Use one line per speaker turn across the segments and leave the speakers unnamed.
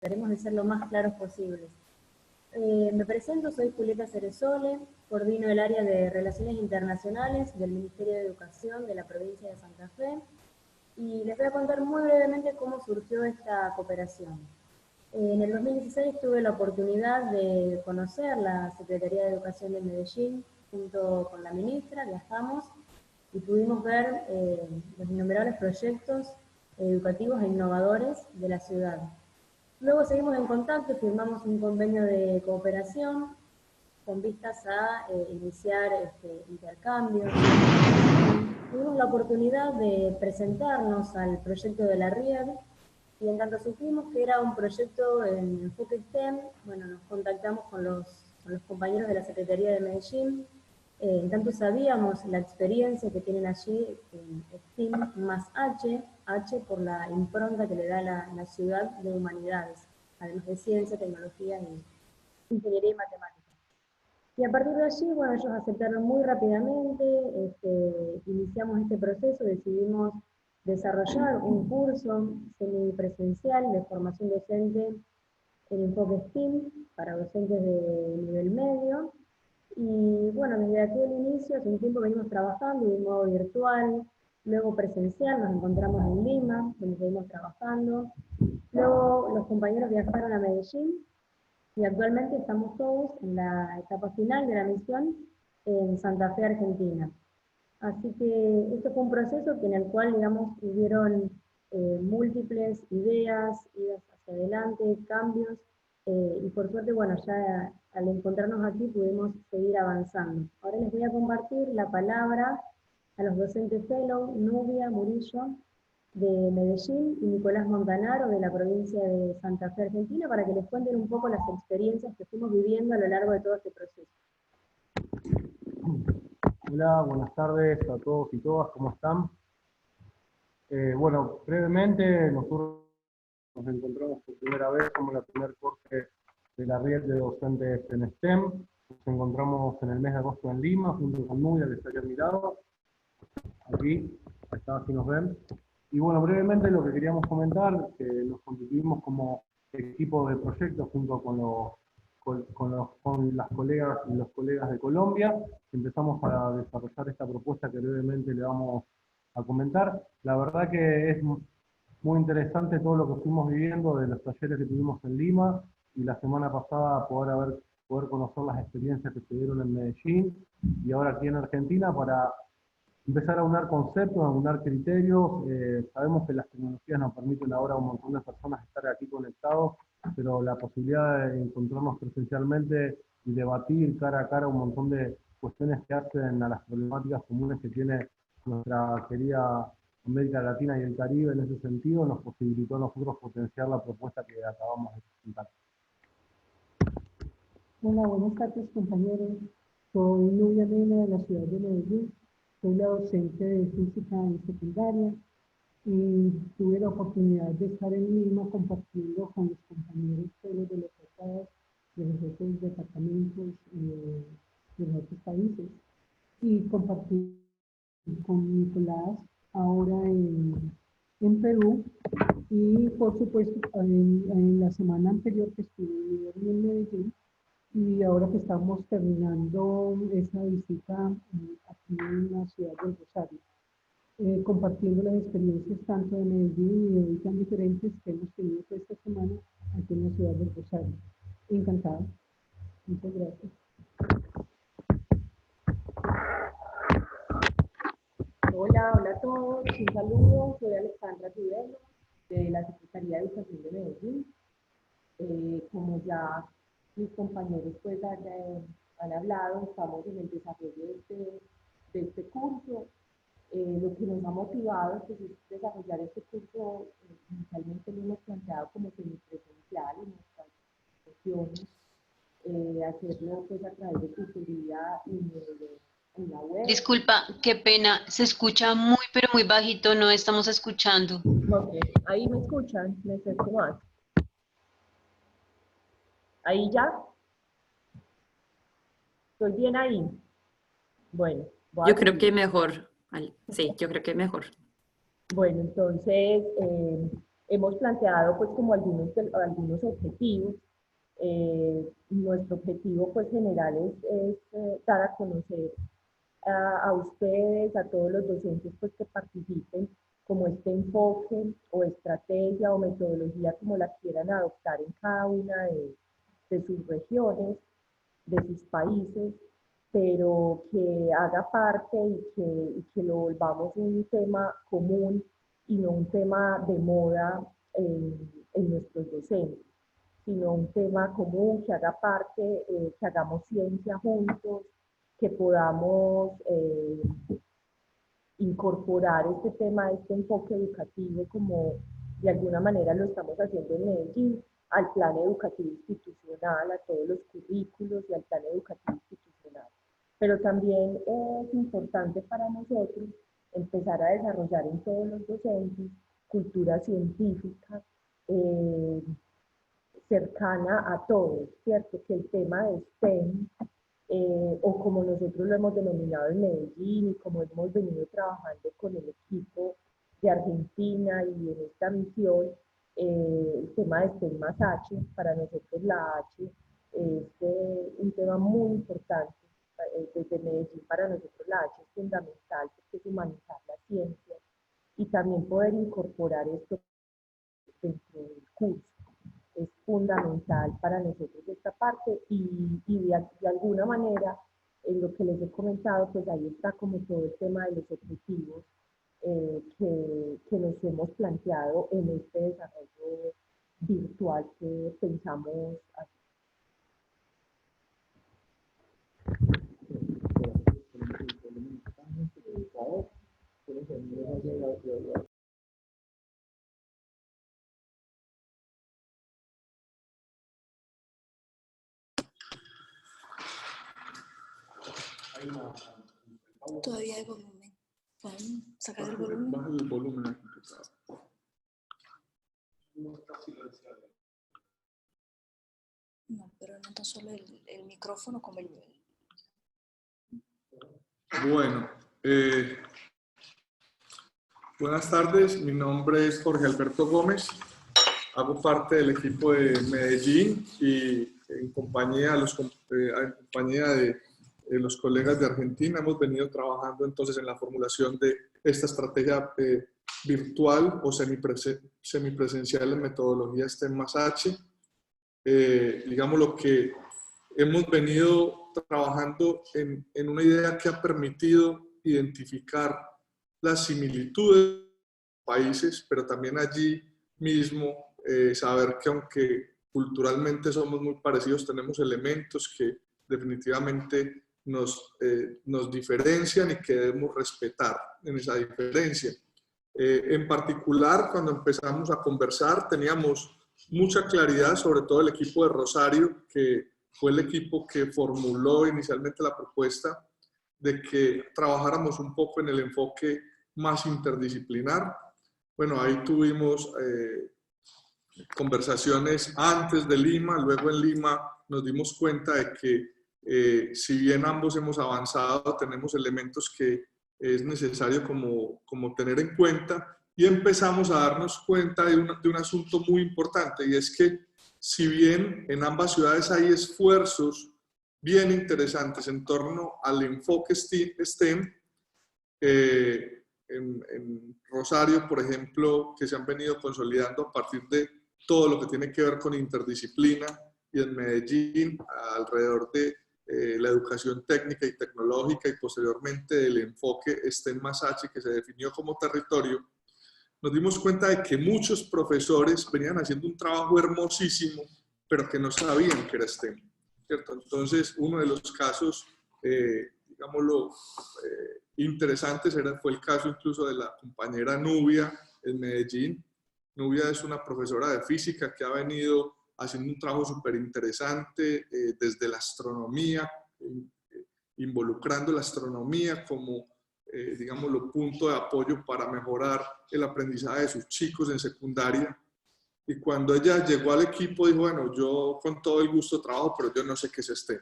trataremos de ser lo más claros posibles. Me presento, soy Julieta Ceresole, coordino el área de Relaciones Internacionales del Ministerio de Educación de la provincia de Santa Fe, y les voy a contar muy brevemente cómo surgió esta cooperación. En el 2016 tuve la oportunidad de conocer la Secretaría de Educación de Medellín junto con la ministra, viajamos y pudimos ver los innumerables proyectos educativos e innovadores de la ciudad. Luego seguimos en contacto, firmamos un convenio de cooperación con vistas a iniciar intercambios. Tuvimos la oportunidad de presentarnos al proyecto de la RIED, y en tanto supimos que era un proyecto en enfoque STEM, bueno, nos contactamos con los compañeros de la Secretaría de Medellín. En tanto sabíamos la experiencia que tienen allí en STEAM más H por la impronta que le da la ciudad de humanidades, además de ciencia, tecnología y ingeniería y matemáticas. Y a partir de allí, bueno, ellos aceptaron muy rápidamente, iniciamos este proceso, decidimos desarrollar un curso semipresencial de formación docente en enfoque STEAM para docentes de nivel medio. Y bueno, desde aquel inicio, hace un tiempo venimos trabajando de un modo virtual, luego presencial, nos encontramos en Lima, donde seguimos trabajando. Luego los compañeros viajaron a Medellín, y actualmente estamos todos en la etapa final de la misión en Santa Fe, Argentina. Así que esto fue un proceso en el cual, digamos, hubieron múltiples ideas, idas hacia adelante, cambios, y por suerte, bueno, ya al encontrarnos aquí pudimos seguir avanzando. Ahora les voy a compartir la palabra a los docentes fellow, Nubia Murillo, de Medellín, y Nicolás Montanaro, de la provincia de Santa Fe, Argentina, para que les cuenten un poco las experiencias que fuimos viviendo a lo largo de todo este proceso.
Hola, buenas tardes a todos y todas, ¿cómo están? Bueno, brevemente, nosotros nos encontramos por primera vez como la primer corte de la red de docentes en STEM. Nos encontramos en el mes de agosto en Lima, junto con Nubia, que está aquí a mi lado. Aquí, está, así nos ven. Y bueno, brevemente lo que queríamos comentar, que nos constituimos como equipo de proyecto junto con las colegas y los colegas de Colombia. Empezamos a desarrollar esta propuesta que brevemente le vamos a comentar. La verdad que es muy interesante todo lo que fuimos viviendo de los talleres que tuvimos en Lima, y la semana pasada poder conocer las experiencias que se dieron en Medellín y ahora aquí en Argentina, para empezar a unar conceptos, a unar criterios. Sabemos que las tecnologías nos permiten ahora a un montón de personas estar aquí conectados, pero la posibilidad de encontrarnos presencialmente y debatir cara a cara un montón de cuestiones que hacen a las problemáticas comunes que tiene nuestra querida América Latina y el Caribe en ese sentido, nos posibilitó a nosotros potenciar la propuesta que acabamos de presentar.
Hola, buenas tardes, compañeros. Soy Nubia Mena, de la ciudad de Medellín. Soy la docente de física en secundaria y tuve la oportunidad de estar en Lima compartiendo con los compañeros de los otros, de los otros departamentos de los otros países, y compartir con Nicolás ahora en Perú, y por supuesto en la semana anterior que estuve en Medellín, y ahora que estamos terminando esa visita aquí en la ciudad del Rosario, compartiendo las experiencias tanto de Medellín y de hoy tan diferentes que hemos tenido esta semana aquí en la ciudad del Rosario. Encantada. Muchas gracias.
Hola a todos, un saludo, soy Alexandra Tudelo, de la Secretaría de Educación de Medellín. Como ya mis compañeros pues han hablado, estamos en el desarrollo de este curso. Lo que nos ha motivado pues, es desarrollar este curso. Inicialmente lo hemos planteado como semipresencial en nuestras sesiones, hacerlo pues a través de tutoría en la web.
Disculpa, qué pena, se escucha muy pero muy bajito, no estamos escuchando.
Ok, ahí me escuchan, me acerco más. ¿Ahí ya? ¿Estoy bien ahí? Bueno.
Yo creo que mejor. Sí, yo creo que mejor.
Bueno, entonces, Hemos planteado pues como algunos objetivos. Nuestro objetivo pues general es dar a conocer a ustedes, a todos los docentes pues que participen, como este enfoque o estrategia o metodología como la quieran adoptar en cada una de sus regiones, de sus países, pero que haga parte y que lo volvamos un tema común y no un tema de moda en nuestros docentes, sino un tema común que haga parte, que hagamos ciencia juntos, que podamos incorporar este tema, este enfoque educativo, como de alguna manera lo estamos haciendo en Medellín, al plan educativo institucional, a todos los currículos y al plan educativo institucional. Pero también es importante para nosotros empezar a desarrollar en todos los docentes cultura científica cercana a todos, ¿cierto? Que el tema de STEM, o como nosotros lo hemos denominado en Medellín y como hemos venido trabajando con el equipo de Argentina y en esta misión, el tema de STEM más H, para nosotros la H es un tema muy importante. Desde Medellín para nosotros la H es fundamental porque es humanizar la ciencia y también poder incorporar esto dentro del curso. Es fundamental para nosotros esta parte y de alguna manera, en lo que les he comentado, pues ahí está como todo el tema de los objetivos que nos hemos planteado en este desarrollo virtual que pensamos hacer.
Todavía hay volumen. ¿Pueden sacar el volumen?
Baja el volumen al
No, pero no tan solo el micrófono como el...
Bueno, buenas tardes. Mi nombre es Jorge Alberto Gómez. Hago parte del equipo de Medellín y en compañía de los colegas de Argentina hemos venido trabajando entonces en la formulación de esta estrategia virtual o semipresencial en metodología STEM más H. Digamos lo que hemos venido trabajando en una idea que ha permitido identificar las similitudes de los países, pero también allí mismo saber que aunque culturalmente somos muy parecidos, tenemos elementos que definitivamente nos diferencian y que debemos respetar en esa diferencia. En particular, cuando empezamos a conversar, teníamos mucha claridad, sobre todo el equipo de Rosario, que fue el equipo que formuló inicialmente la propuesta de que trabajáramos un poco en el enfoque más interdisciplinar. Bueno, ahí tuvimos conversaciones antes de Lima, luego en Lima nos dimos cuenta de que si bien ambos hemos avanzado, tenemos elementos que es necesario como tener en cuenta, y empezamos a darnos cuenta de un asunto muy importante, y es que si bien en ambas ciudades hay esfuerzos bien interesantes en torno al enfoque STEM, en Rosario, por ejemplo, que se han venido consolidando a partir de todo lo que tiene que ver con interdisciplina, y en Medellín alrededor de la educación técnica y tecnológica y posteriormente del enfoque STEM más H que se definió como territorio, nos dimos cuenta de que muchos profesores venían haciendo un trabajo hermosísimo, pero que no sabían que era STEM, ¿cierto? Entonces, uno de los casos, digámoslo, interesantes fue el caso incluso de la compañera Nubia en Medellín. Nubia es una profesora de física que ha venido haciendo un trabajo súper interesante desde la astronomía, involucrando la astronomía como, digámoslo, punto de apoyo para mejorar el aprendizaje de sus chicos en secundaria. Y cuando ella llegó al equipo dijo, bueno, yo con todo el gusto trabajo, pero yo no sé qué es STEM.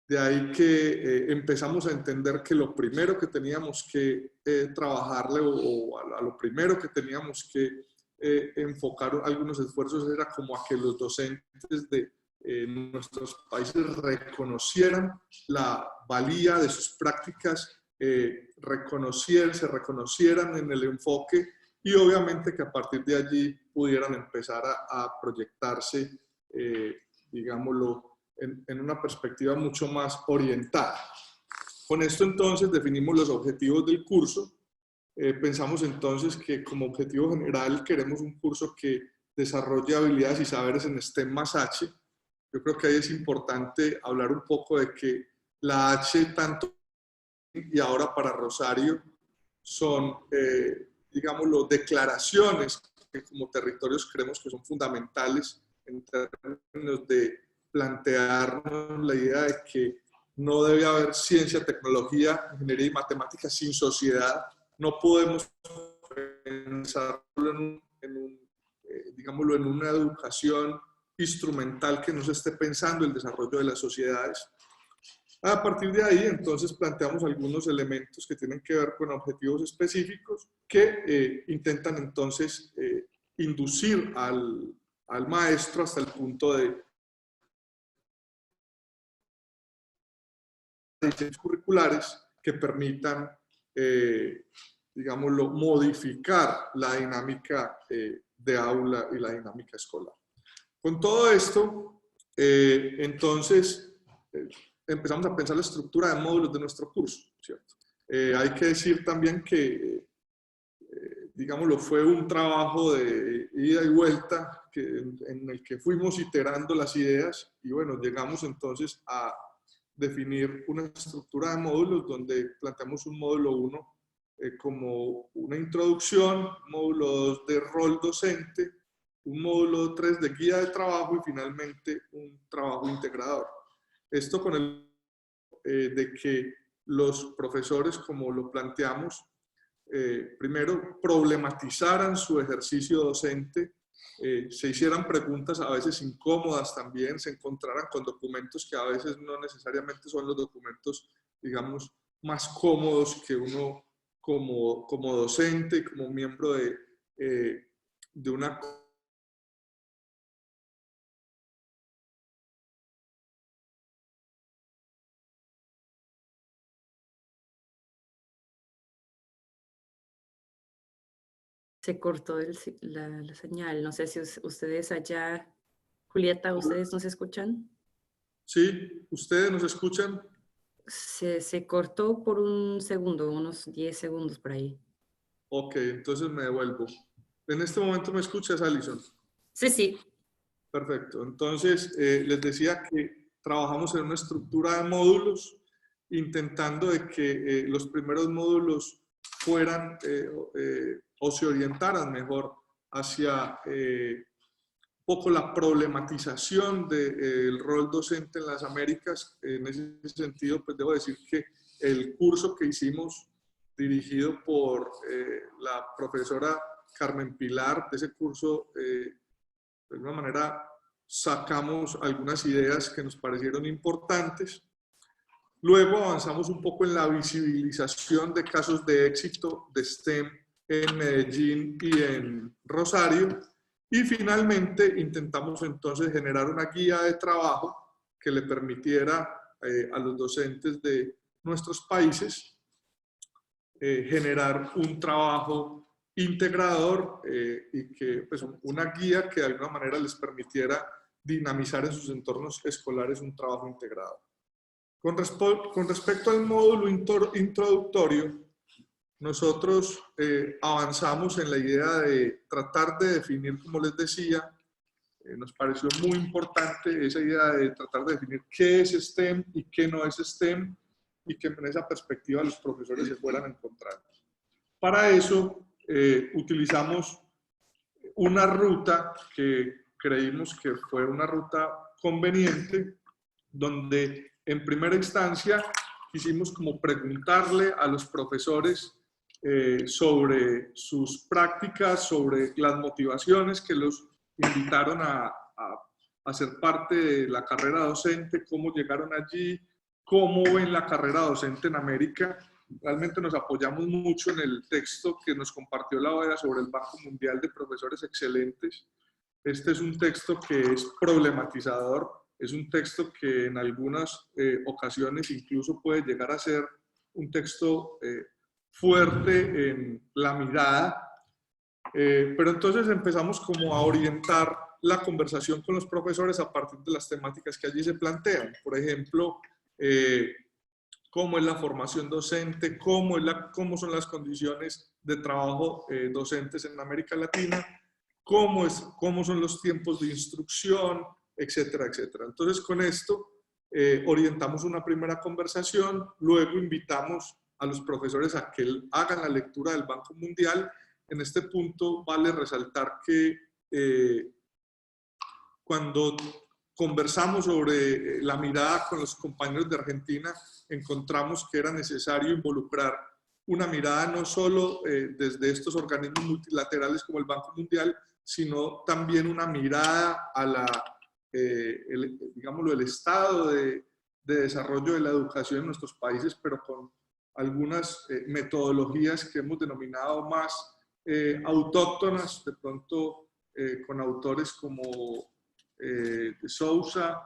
De ahí que empezamos a entender que lo primero que teníamos que trabajarle o a lo primero que teníamos que enfocar algunos esfuerzos era como a que los docentes de nuestros países reconocieran la valía de sus prácticas, se reconocieran en el enfoque y obviamente que a partir de allí pudieran empezar a proyectarse, digámoslo, en una perspectiva mucho más orientada. Con esto entonces definimos los objetivos del curso. Pensamos entonces que como objetivo general queremos un curso que desarrolle habilidades y saberes en STEM más H. Yo creo que ahí es importante hablar un poco de que la H tanto y ahora para Rosario son, digámoslo, declaraciones que como territorios creemos que son fundamentales en términos de plantearnos la idea de que no debe haber ciencia, tecnología, ingeniería y matemáticas sin sociedad. No podemos pensarlo digámoslo, en una educación instrumental que no se esté pensando el desarrollo de las sociedades. A partir de ahí, entonces, planteamos algunos elementos que tienen que ver con objetivos específicos que intentan, entonces, inducir al maestro hasta el punto de diseños curriculares que permitan, digámoslo, modificar la dinámica de aula y la dinámica escolar. Con todo esto, entonces, empezamos a pensar la estructura de módulos de nuestro curso, ¿cierto? Hay que decir también que, digámoslo, fue un trabajo de ida y vuelta en el que fuimos iterando las ideas y bueno, llegamos entonces a definir una estructura de módulos donde planteamos un módulo 1 como una introducción, módulo 2 de rol docente, un módulo 3 de guía de trabajo y finalmente un trabajo integrador. Esto con el de que los profesores, como lo planteamos, primero problematizaran su ejercicio docente, se hicieran preguntas a veces incómodas también, se encontraran con documentos que a veces no necesariamente son los documentos, digamos, más cómodos que uno como docente y como miembro de una...
Se cortó la señal. No sé si ustedes allá, Julieta, ¿ustedes nos escuchan?
Sí, ¿ustedes nos escuchan?
Se cortó por un segundo, unos 10 segundos por ahí.
Ok, entonces me devuelvo. ¿En este momento me escuchas, Alison?
Sí, sí.
Perfecto. Entonces, les decía que trabajamos en una estructura de módulos, intentando de que los primeros módulos fueran o se orientaran mejor hacia poco la problematización del rol docente en las Américas. En ese sentido, pues debo decir que el curso que hicimos, dirigido por la profesora Carmen Pilar, de ese curso, de alguna manera sacamos algunas ideas que nos parecieron importantes. Luego avanzamos un poco en la visibilización de casos de éxito de STEM en Medellín y en Rosario. Y finalmente intentamos entonces generar una guía de trabajo que le permitiera a los docentes de nuestros países generar un trabajo integrador y que pues, una guía que de alguna manera les permitiera dinamizar en sus entornos escolares un trabajo integrado. Con respecto al módulo introductorio, nosotros avanzamos en la idea de tratar de definir, como les decía, nos pareció muy importante esa idea de tratar de definir qué es STEM y qué no es STEM, y que en esa perspectiva los profesores se fueran encontrando. Para eso utilizamos una ruta que creímos que fue una ruta conveniente, donde en primera instancia quisimos como preguntarle a los profesores sobre sus prácticas, sobre las motivaciones que los invitaron a ser parte de la carrera docente, cómo llegaron allí, cómo ven la carrera docente en América realmente nos apoyamos mucho en el texto que nos compartió la OEA sobre el Banco Mundial de Profesores Excelentes. Este es un texto que es problematizador, es un texto que en algunas ocasiones incluso puede llegar a ser un texto fuerte en la mirada, pero entonces empezamos como a orientar la conversación con los profesores a partir de las temáticas que allí se plantean. Por ejemplo, cómo es la formación docente, cómo son las condiciones de trabajo docentes en América Latina, cómo son los tiempos de instrucción, etcétera, etcétera. Entonces, con esto orientamos una primera conversación, luego invitamos a los profesores a que hagan la lectura del Banco Mundial. En este punto vale resaltar que cuando conversamos sobre la mirada con los compañeros de Argentina, encontramos que era necesario involucrar una mirada no solo desde estos organismos multilaterales como el Banco Mundial, sino también una mirada a digámoslo, el estado de desarrollo de la educación en nuestros países, pero con algunas metodologías que hemos denominado más autóctonas, de pronto con autores como de Sousa,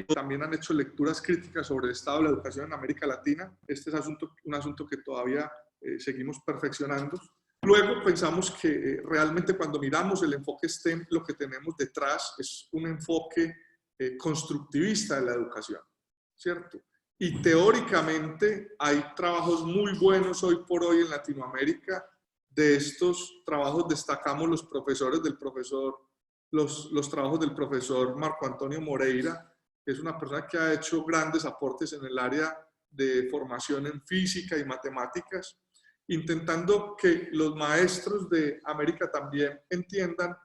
también han hecho lecturas críticas sobre el estado de la educación en América Latina. Este es un asunto que todavía seguimos perfeccionando. Luego pensamos que realmente cuando miramos el enfoque STEM, lo que tenemos detrás es un enfoque constructivista de la educación, ¿cierto? Y teóricamente hay trabajos muy buenos hoy por hoy en Latinoamérica. De estos trabajos destacamos los trabajos del profesor Marco Antonio Moreira, que es una persona que ha hecho grandes aportes en el área de formación en física y matemáticas, intentando que los maestros de América también entiendan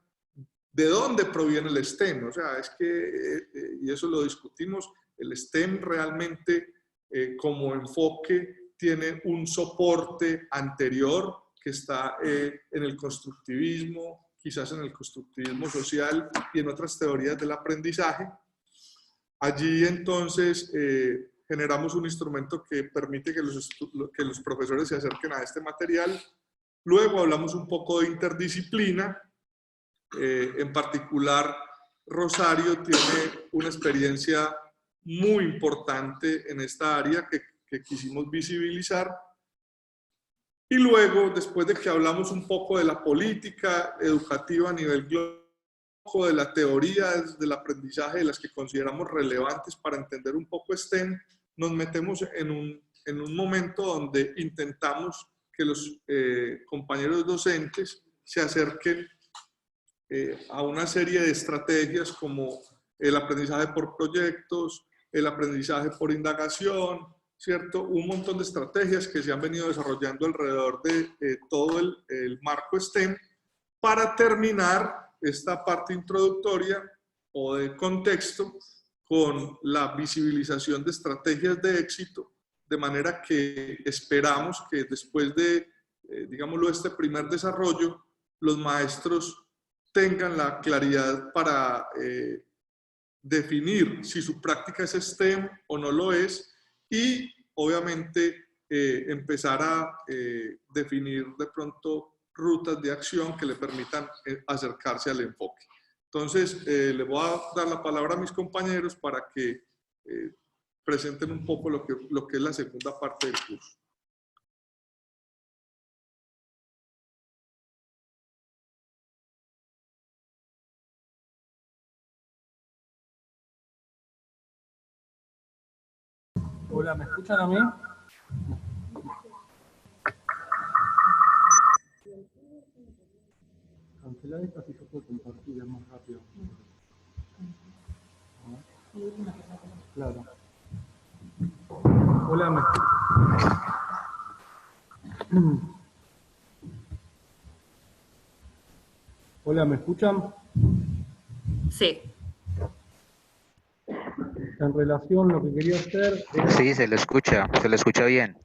de dónde proviene el STEM. O sea, es que, y eso lo discutimos, el STEM realmente como enfoque tiene un soporte anterior que está en el constructivismo, quizás en el constructivismo social y en otras teorías del aprendizaje. Allí entonces generamos un instrumento que permite que los profesores se acerquen a este material. Luego hablamos un poco de interdisciplina. En particular, Rosario tiene una experiencia muy importante en esta área que quisimos visibilizar. Y luego, después de que hablamos un poco de la política educativa a nivel global, de la teoría del aprendizaje, de las que consideramos relevantes para entender un poco STEM, nos metemos en un momento donde intentamos que los compañeros docentes se acerquen a una serie de estrategias como el aprendizaje por proyectos, el aprendizaje por indagación, ¿cierto? Un montón de estrategias que se han venido desarrollando alrededor de todo el marco STEM para terminar esta parte introductoria o de contexto con la visibilización de estrategias de éxito, de manera que esperamos que después de, digámoslo, este primer desarrollo, los maestros tengan la claridad para definir si su práctica es STEM o no lo es, y obviamente empezar a definir de pronto rutas de acción que le permitan acercarse al enfoque. Entonces, le voy a dar la palabra a mis compañeros para que presenten un poco lo que es la segunda parte del curso.
Hola, ¿me escuchan a mí? Cancelar esta si yo puedo compartir, es más rápido. Claro. Hola, ¿me Hola, ¿me escuchan?
Sí.
En relación a lo que quería hacer era...
Sí, se le escucha bien.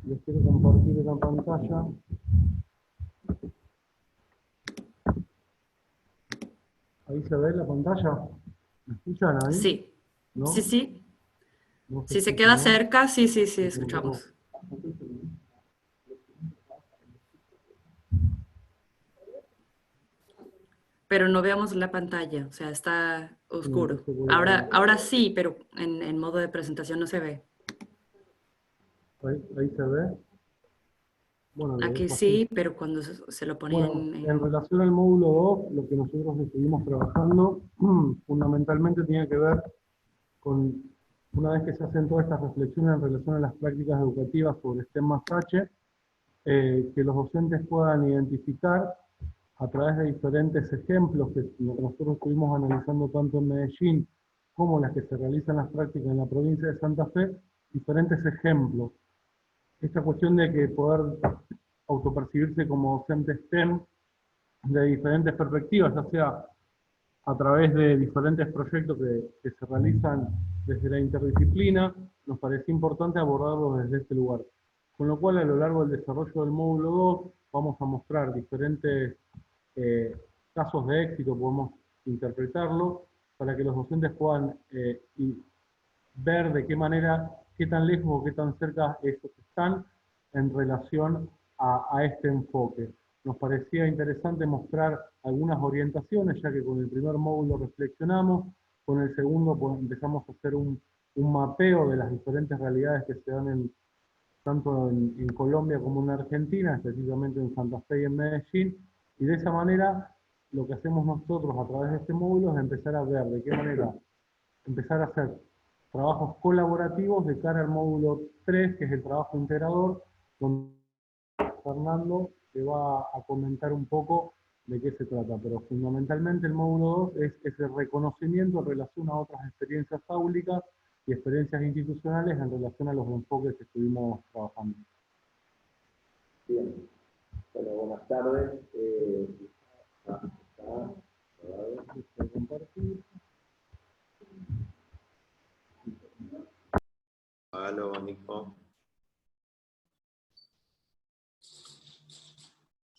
Les quiero compartir la pantalla. ¿Ahí se ve la pantalla? ¿Me escuchan ahí?
Sí,
¿No?
sí, sí.
¿No
Si se
escucha,
queda
no?
cerca, sí, sí, sí, escuchamos. Pero no veamos la pantalla, o sea, está
Sí,
oscuro.
entonces voy a...
Ahora sí, pero en modo de presentación no se ve.
Ahí se ve. Bueno, lo
Aquí
dejo así.
sí, pero cuando se lo
Bueno,
ponían
en relación al módulo 2, lo que nosotros estuvimos trabajando fundamentalmente tiene que ver con, una vez que se hacen todas estas reflexiones en relación a las prácticas educativas sobre STEM más H, que los docentes puedan identificar a través de diferentes ejemplos que nosotros estuvimos analizando tanto en Medellín como las que se realizan las prácticas en la provincia de Santa Fe, diferentes ejemplos. Esta cuestión de que poder autopercibirse como docente STEM de diferentes perspectivas, ya sea a través de diferentes proyectos que se realizan desde la interdisciplina, nos pareció importante abordarlos desde este lugar. Con lo cual, a lo largo del desarrollo del módulo 2, vamos a mostrar diferentes casos de éxito, podemos interpretarlo, para que los docentes puedan ver de qué manera, qué tan lejos o qué tan cerca estos están en relación a este enfoque. Nos parecía interesante mostrar algunas orientaciones, ya que con el primer módulo reflexionamos, con el segundo pues, empezamos a hacer un mapeo de las diferentes realidades que se dan tanto en Colombia como en Argentina, específicamente en Santa Fe y en Medellín, y de esa manera lo que hacemos nosotros a través de este módulo es empezar a ver de qué manera empezar a hacer trabajos colaborativos de cara al módulo 3, que es el trabajo integrador, donde Fernando te va a comentar un poco de qué se trata, pero fundamentalmente el módulo 2 es ese reconocimiento en relación a otras experiencias áulicas y experiencias institucionales en relación a los enfoques que estuvimos trabajando.
Bien, bueno, buenas tardes. Aló, Nico.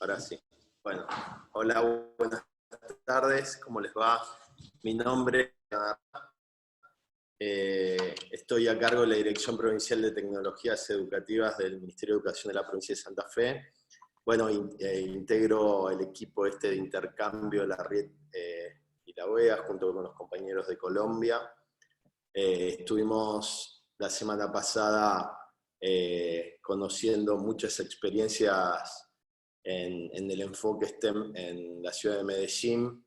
Ahora sí. Bueno, hola, buenas tardes. ¿Cómo les va? Mi nombre estoy a cargo de la Dirección Provincial de Tecnologías Educativas del Ministerio de Educación de la provincia de Santa Fe. Bueno, integro el equipo de intercambio de la red y la OEA junto con los compañeros de Colombia. Estuvimos la semana pasada conociendo muchas experiencias en el enfoque STEM en la ciudad de Medellín,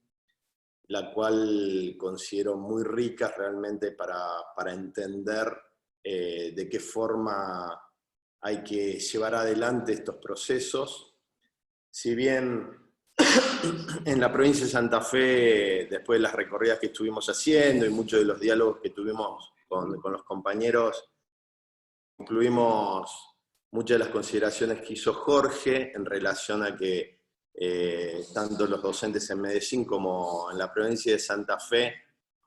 la cual considero muy rica realmente para entender de qué forma hay que llevar adelante estos procesos. Si bien en la provincia de Santa Fe, después de las recorridas que estuvimos haciendo y muchos de los diálogos que tuvimos con los compañeros, incluimos muchas de las consideraciones que hizo Jorge en relación a que tanto los docentes en Medellín como en la provincia de Santa Fe,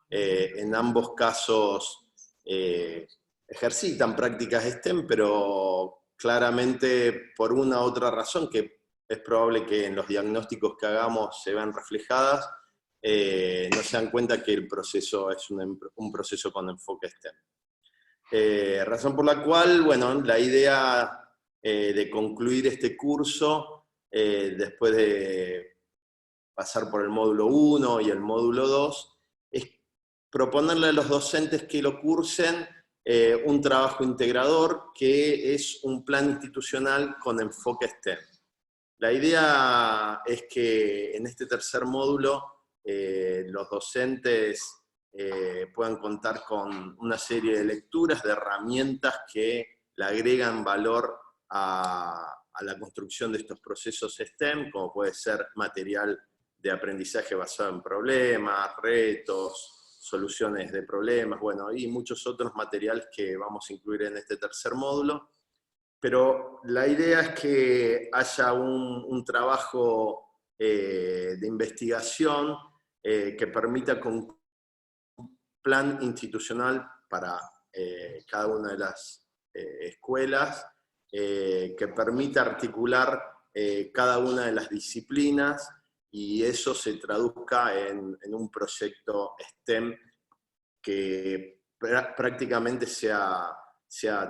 en ambos casos ejercitan prácticas STEM, pero claramente por una u otra razón, que es probable que en los diagnósticos que hagamos se vean reflejadas, no se dan cuenta que el proceso es un proceso con enfoque STEM. Razón por la cual, bueno, la idea de concluir este curso, después de pasar por el módulo 1 y el módulo 2, es proponerle a los docentes que lo cursen un trabajo integrador que es un plan institucional con enfoque STEM. La idea es que en este tercer módulo los docentes puedan contar con una serie de lecturas, de herramientas que le agregan valor a la construcción de estos procesos STEM, como puede ser material de aprendizaje basado en problemas, retos, soluciones de problemas, bueno, y muchos otros materiales que vamos a incluir en este tercer módulo. Pero la idea es que haya un trabajo de investigación que permita con un plan institucional para cada una de las escuelas, que permita articular cada una de las disciplinas y eso se traduzca en un proyecto STEM que prácticamente sea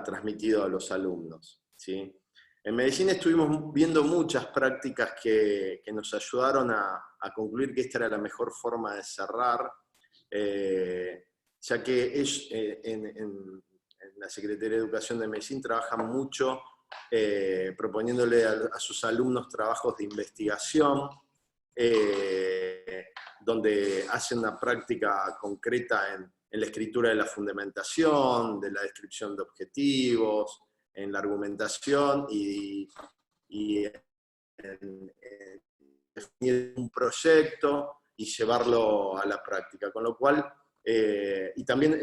transmitido a los alumnos, ¿sí? En Medellín estuvimos viendo muchas prácticas que nos ayudaron a concluir que esta era la mejor forma de cerrar, ya que en la Secretaría de Educación de Medellín trabajan mucho proponiéndole a sus alumnos trabajos de investigación, donde hacen una práctica concreta en la escritura de la fundamentación, de la descripción de objetivos, en la argumentación y en definir un proyecto y llevarlo a la práctica. Con lo cual, y también,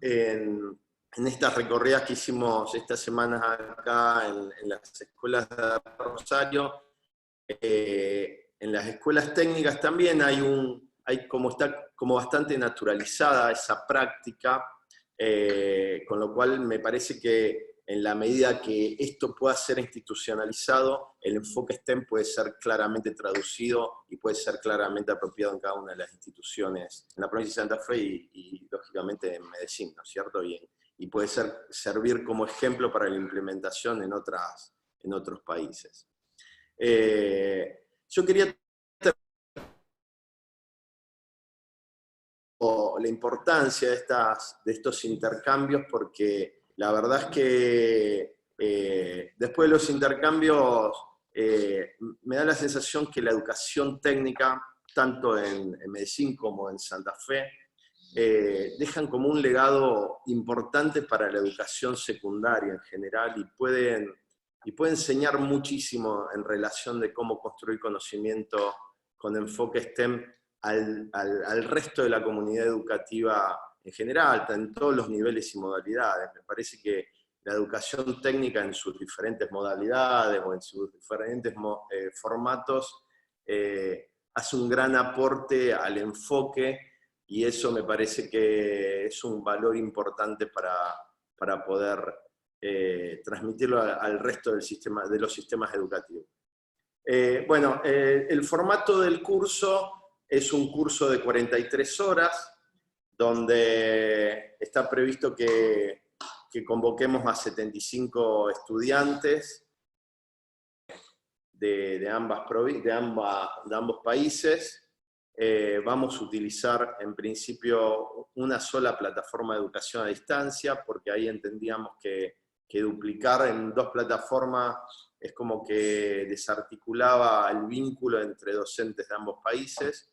en estas recorridas que hicimos estas semanas acá en las escuelas de Rosario, en las escuelas técnicas también está como bastante naturalizada esa práctica, con lo cual me parece que en la medida que esto pueda ser institucionalizado, el enfoque STEM puede ser claramente traducido y puede ser claramente apropiado en cada una de las instituciones, en la provincia de Santa Fe y lógicamente en Medellín, ¿no es cierto? Y puede servir como ejemplo para la implementación en otros países. Yo quería la importancia de estos intercambios, porque la verdad es que después de los intercambios me da la sensación que la educación técnica, tanto en Medellín como en Santa Fe, dejan como un legado importante para la educación secundaria en general y puede enseñar muchísimo en relación de cómo construir conocimiento con enfoque STEM al resto de la comunidad educativa en general, en todos los niveles y modalidades. Me parece que la educación técnica en sus diferentes modalidades o en sus diferentes formatos hace un gran aporte al enfoque, y eso me parece que es un valor importante para poder transmitirlo al resto de los sistemas educativos. Bueno, el formato del curso es un curso de 43 horas, donde está previsto que convoquemos a 75 estudiantes de ambos países. Vamos a utilizar en principio una sola plataforma de educación a distancia, porque ahí entendíamos que duplicar en dos plataformas es como que desarticulaba el vínculo entre docentes de ambos países.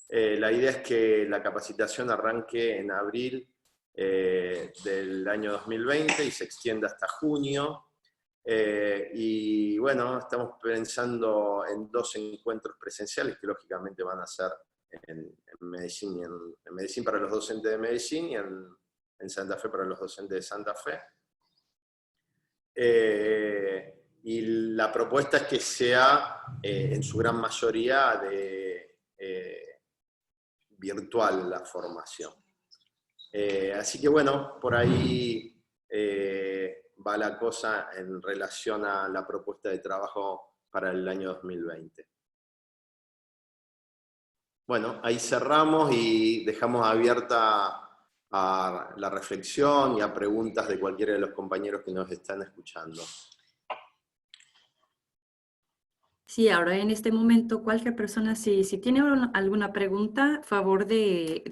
La idea es que la capacitación arranque en abril del año 2020 y se extienda hasta junio. Y bueno, estamos pensando en 2 encuentros presenciales que lógicamente van a ser en Medellín, en Medellín para los docentes de Medellín y en Santa Fe para los docentes de Santa Fe. Y la propuesta es que sea en su gran mayoría virtual la formación. Así que bueno, por ahí va la cosa en relación a la propuesta de trabajo para el año 2020. Bueno, ahí cerramos y dejamos abierta a la reflexión y a preguntas de cualquiera de los compañeros que nos están escuchando.
Sí, ahora en este momento cualquier persona, si tiene alguna pregunta, favor de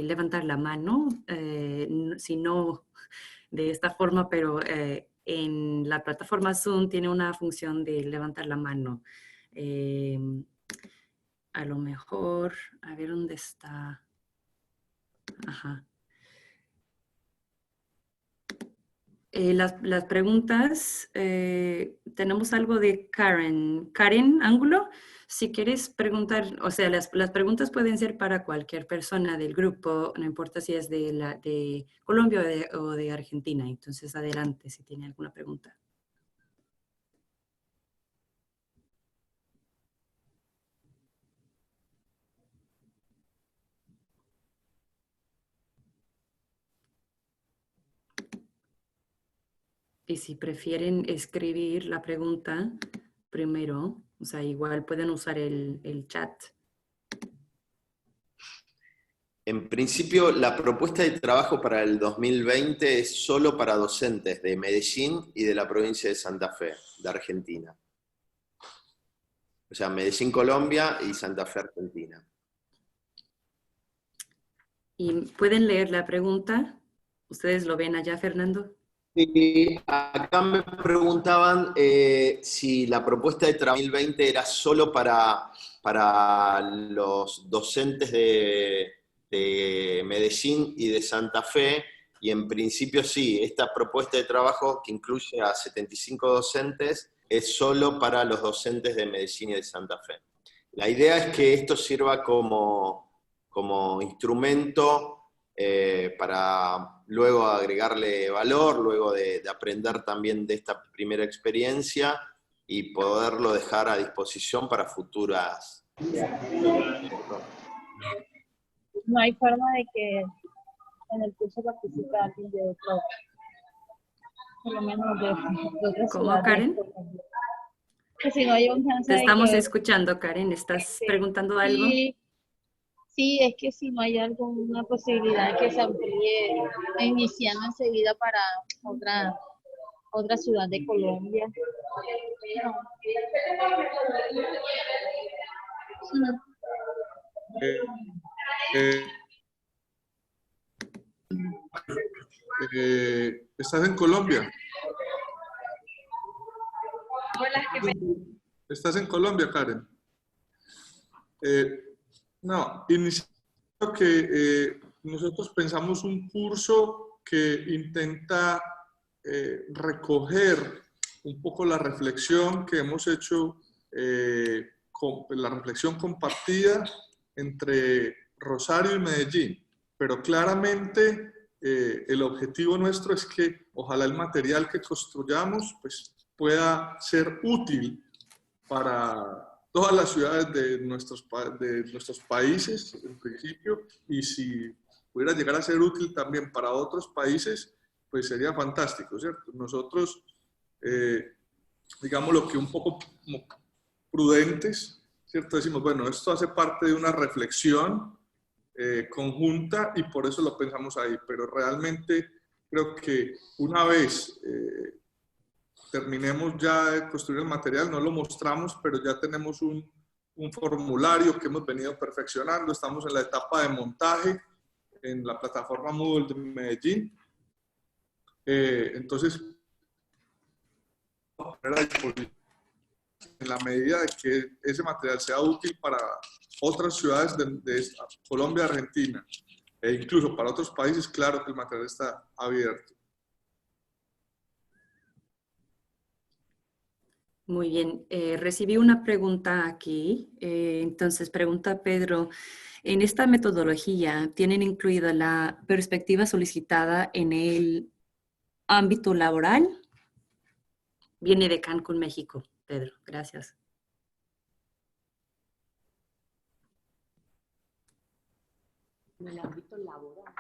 levantar la mano, si no de esta forma, pero en la plataforma Zoom tiene una función de levantar la mano. A lo mejor, a ver dónde está. Ajá. Las preguntas, tenemos algo de Karen Ángulo. Si quieres preguntar, o sea, las preguntas pueden ser para cualquier persona del grupo, no importa si es de Colombia o de Argentina. Entonces, adelante, si tiene alguna pregunta. Y si prefieren escribir la pregunta primero. O sea, igual pueden usar el chat.
En principio, la propuesta de trabajo para el 2020 es solo para docentes de Medellín y de la provincia de Santa Fe, de Argentina. O sea, Medellín, Colombia y Santa Fe, Argentina.
¿Y pueden leer la pregunta? ¿Ustedes lo ven allá, Fernando?
Sí, acá me preguntaban si la propuesta de trabajo 2020 era solo para los docentes de Medellín y de Santa Fe, y en principio sí, esta propuesta de trabajo que incluye a 75 docentes es solo para los docentes de Medellín y de Santa Fe. La idea es que esto sirva como instrumento para luego agregarle valor, luego de aprender también de esta primera experiencia y poderlo dejar a disposición para futuras.
No hay forma de que en el curso participe alguien de otro, por lo menos de otra
¿Cómo,
ciudad.
Karen?
Que si no hay un chance
Te
de
estamos
que,
escuchando, Karen. ¿Estás preguntando algo?
Sí, es que si no hay alguna posibilidad de que se amplíe iniciando enseguida para otra ciudad de Colombia.
¿Estás en Colombia? ¿Estás en Colombia, Karen? No, inicio que nosotros pensamos un curso que intenta recoger un poco la reflexión que hemos hecho, la reflexión compartida entre Rosario y Medellín, pero claramente el objetivo nuestro es que ojalá el material que construyamos pues, pueda ser útil para todas las ciudades de nuestros países, en principio, y si pudiera llegar a ser útil también para otros países, pues sería fantástico, ¿cierto? Nosotros, digamos lo que un poco como prudentes, ¿cierto? Decimos, bueno, esto hace parte de una reflexión conjunta y por eso lo pensamos ahí, pero realmente creo que una vez terminemos ya de construir el material, no lo mostramos, pero ya tenemos un formulario que hemos venido perfeccionando, estamos en la etapa de montaje en la plataforma Moodle de Medellín. Entonces, en la medida de que ese material sea útil para otras ciudades de Colombia, Argentina, e incluso para otros países, claro que el material está abierto.
Muy bien, recibí una pregunta aquí. Entonces, pregunta Pedro, ¿en esta metodología tienen incluida la perspectiva solicitada en el ámbito laboral? Viene de Cancún, México, Pedro. Gracias.
En el ámbito laboral.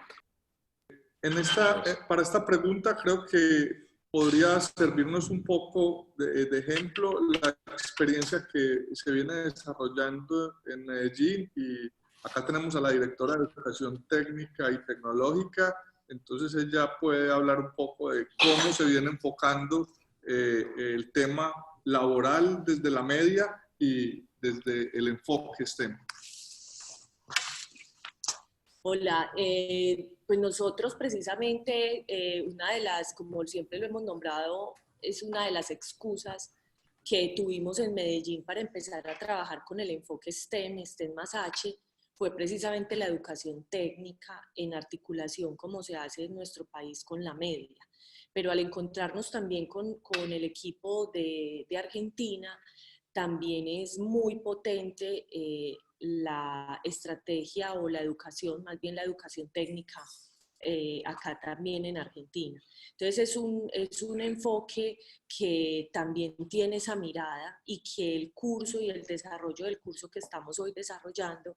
Para esta pregunta creo que podría servirnos un poco de ejemplo la experiencia que se viene desarrollando en Medellín, y acá tenemos a la directora de Educación Técnica y Tecnológica, entonces ella puede hablar un poco de cómo se viene enfocando el tema laboral desde la media y desde el enfoque STEM.
Hola, pues nosotros precisamente una de las, como siempre lo hemos nombrado, es una de las excusas que tuvimos en Medellín para empezar a trabajar con el enfoque STEM, STEM más H, fue precisamente la educación técnica en articulación como se hace en nuestro país con la media. Pero al encontrarnos también con el equipo de Argentina, también es muy potente la estrategia o la educación, más bien la educación técnica, acá también en Argentina. Entonces es un enfoque que también tiene esa mirada y que el curso y el desarrollo del curso que estamos hoy desarrollando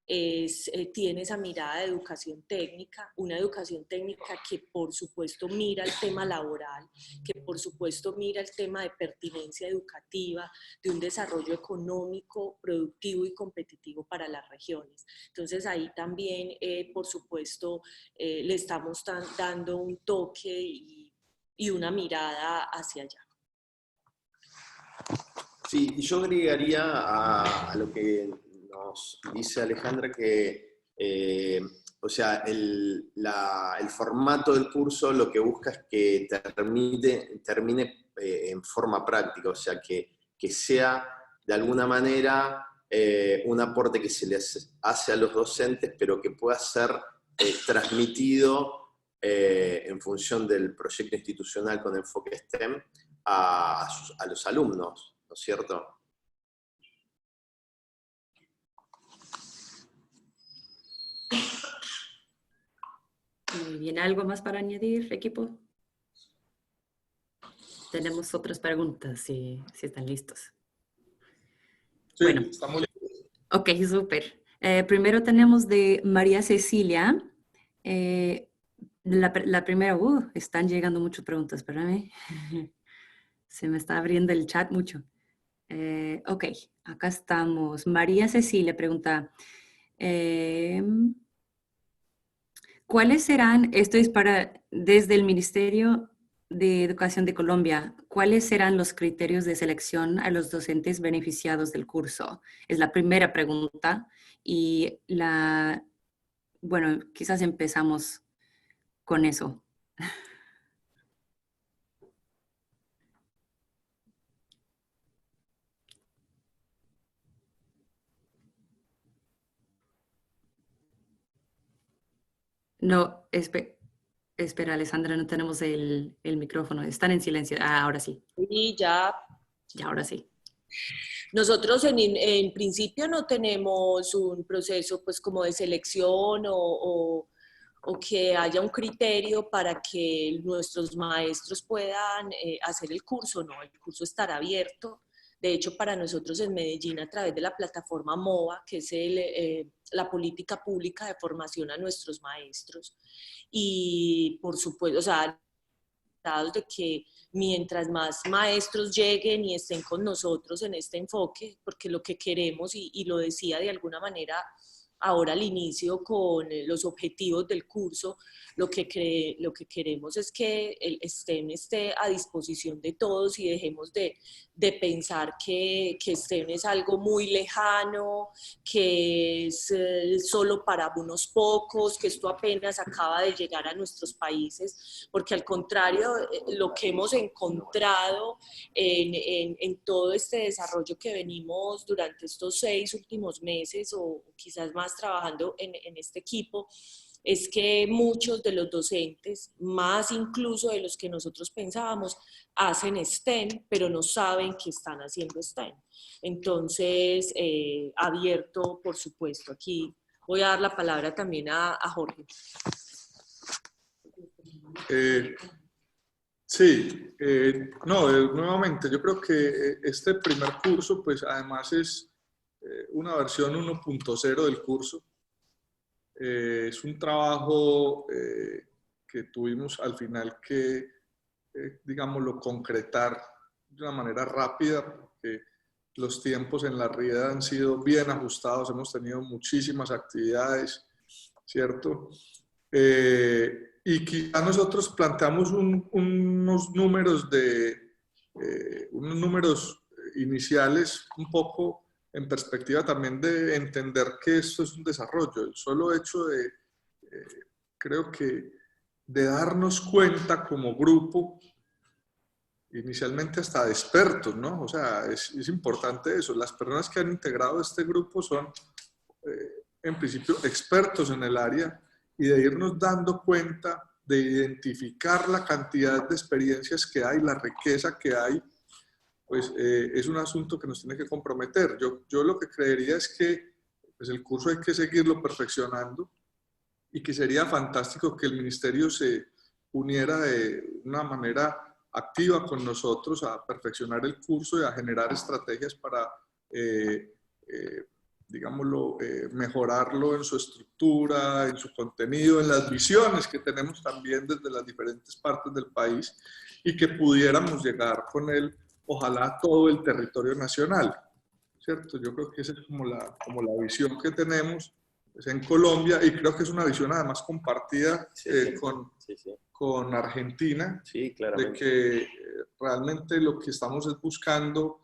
tiene esa mirada de educación técnica, una educación técnica que por supuesto mira el tema laboral, que por supuesto mira el tema de pertinencia educativa, de un desarrollo económico, productivo y competitivo para las regiones. Entonces ahí también, por supuesto, le estamos dando un toque y una mirada hacia allá.
Sí, y yo agregaría a lo que nos dice Alejandra que, o sea, el formato del curso lo que busca es que termine en forma práctica, o sea, que sea de alguna manera un aporte que se les hace a los docentes, pero que pueda ser transmitido en función del proyecto institucional con enfoque STEM a los alumnos, ¿no es cierto?
Muy bien, ¿algo más para añadir, equipo? Tenemos otras preguntas, si están listos.
Sí,
bueno,
estamos listos.
Ok, súper. Primero tenemos de María Cecilia. La primera, están llegando muchas preguntas, espérame. Se me está abriendo el chat mucho. Ok, acá estamos. María Cecilia pregunta, ¿cuáles serán, esto es desde el Ministerio de Educación de Colombia, ¿cuáles serán los criterios de selección a los docentes beneficiados del curso? Es la primera pregunta y bueno, quizás empezamos con eso. No, espera, Alessandra, no tenemos el micrófono. Están en silencio. Ah, ahora sí.
Y ya.
Ya, ahora sí.
Nosotros en principio no tenemos un proceso pues como de selección o que haya un criterio para que nuestros maestros puedan hacer el curso, no, el curso estará abierto. De hecho, para nosotros en Medellín, a través de la plataforma MOVA, que es la política pública de formación a nuestros maestros, y por supuesto, o sea, de que mientras más maestros lleguen y estén con nosotros en este enfoque, porque lo que queremos, y lo decía de alguna manera ahora al inicio con los objetivos del curso, lo que queremos es que el STEM esté a disposición de todos y dejemos de pensar que STEM es algo muy lejano, que es solo para unos pocos, que esto apenas acaba de llegar a nuestros países, porque al contrario, lo que hemos encontrado en todo este desarrollo que venimos durante estos 6 últimos meses o quizás más trabajando en este equipo, es que muchos de los docentes, más incluso de los que nosotros pensábamos, hacen STEM, pero no saben que están haciendo STEM. Entonces, abierto, por supuesto. Aquí voy a dar la palabra también a Jorge.
Sí, nuevamente, yo creo que este primer curso, pues además es una versión 1.0 del curso. Es un trabajo que tuvimos al final que, digámoslo, concretar de una manera rápida, porque los tiempos en la RIED han sido bien ajustados, hemos tenido muchísimas actividades, ¿cierto? Y quizá nosotros planteamos unos números iniciales un poco en perspectiva también de entender que esto es un desarrollo. El solo hecho de, creo que, de darnos cuenta como grupo, inicialmente hasta de expertos, ¿no? O sea, es importante eso. Las personas que han integrado este grupo son, en principio, expertos en el área, y de irnos dando cuenta, de identificar la cantidad de experiencias que hay, la riqueza que hay, pues es un asunto que nos tiene que comprometer. Yo lo que creería es que pues el curso hay que seguirlo perfeccionando y que sería fantástico que el ministerio se uniera de una manera activa con nosotros a perfeccionar el curso y a generar estrategias para, digámoslo, mejorarlo en su estructura, en su contenido, en las visiones que tenemos también desde las diferentes partes del país y que pudiéramos llegar con él, ojalá, a todo el territorio nacional, ¿cierto? Yo creo que esa es como la visión que tenemos pues, en Colombia, y creo que es una visión además compartida con Argentina, de que realmente lo que estamos es buscando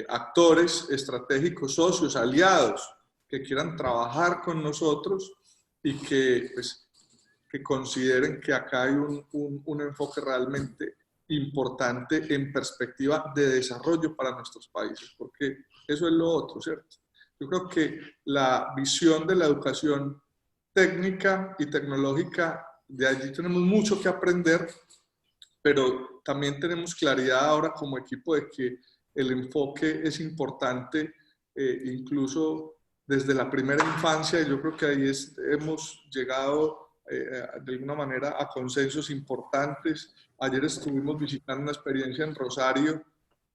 actores estratégicos, socios, aliados, que quieran trabajar con nosotros y que, pues, que consideren que acá hay un enfoque realmente importante en perspectiva de desarrollo para nuestros países, porque eso es lo otro, ¿cierto? Yo creo que la visión de la educación técnica y tecnológica, de allí tenemos mucho que aprender, pero también tenemos claridad ahora como equipo de que el enfoque es importante, incluso desde la primera infancia, y yo creo que ahí hemos llegado de alguna manera a consensos importantes. Ayer estuvimos visitando una experiencia en Rosario,